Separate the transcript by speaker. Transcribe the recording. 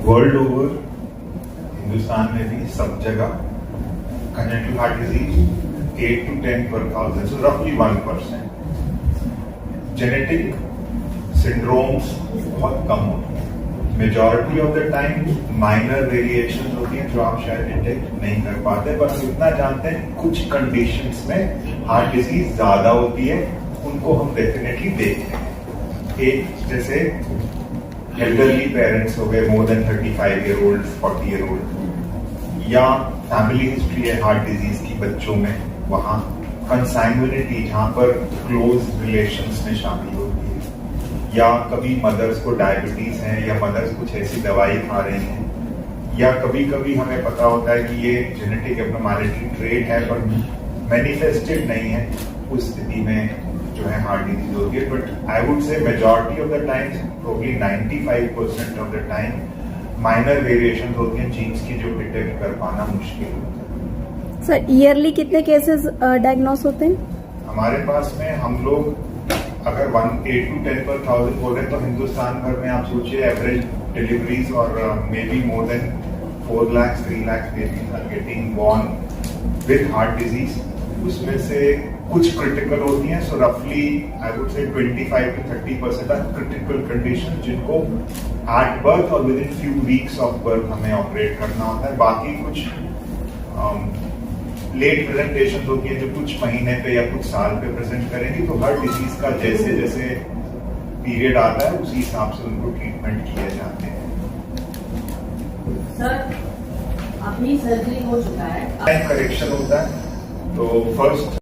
Speaker 1: World over, Hindustan में भी सब जगह congenital heart disease 8 to 10 per thousand, so roughly 1%. Genetic syndromes बहुत कम होते हैं. Majority of the time minor variation होती हैं जो आप शायद डिटेक्ट नहीं कर पाते, पर हम इतना जानते हैं कुछ कंडीशंस में हार्ट डिजीज ज्यादा होती है, उनको हम डेफिनेटली देखते हैं. एक जैसे एल्डरली पेरेंट्स हो गए, more than 35 year old, 40 year old, या फैमिली हिस्ट्री है हार्ट डिजीज की बच्चों में, वहां कंसाइंग्विनिटी जहां पर क्लोज रिलेशंस में शामिल होती है, या कभी मदर्स को डायबिटीज है या मदर्स कुछ ऐसी दवाई खा रही हैं, या कभी कभी हमें पता होता है कि ये जेनेटिक एब्नॉर्मैलिटी ट्रेट है पर मैनिफेस्टेड नहीं है, उस स्थिति में जो है हार्ट डिजीज होती है. But I would say majority of the times, probably 95% of the time minor variation होती हैं जीन्स की जो डिटेक्ट कर पाना मुश्किल होता है.
Speaker 2: सर ईयरली कितने केसेस डायग्नोस होते हैं
Speaker 1: हमारे पास में? हम लोग अगर 8 to 10 per thousand बोल रहे हैं तो हिंदुस्तान भर में आप सोचिए एवरेज डिलीवरीज और may be more than 4 lakhs 3 lakhs babies are getting born with heart disease. उसमें से कुछ क्रिटिकल होती हैं, सो रफली I would say 25 to 30% are critical condition जिनको एट बर्थ और with in few weeks of birth हमें ऑपरेट करना होता है. बाकी कुछ लेट प्रेजेंटेशन होती है जो कुछ महीने पे या कुछ साल पे प्रेजेंट करेंगी. तो हर डिजीज का जैसे जैसे पीरियड आता है उसी हिसाब से उनको ट्रीटमेंट किए जाते हैं.
Speaker 3: सर अपनी सर्जरी हो चुका है,
Speaker 1: करेक्शन होता है. तो फर्स्ट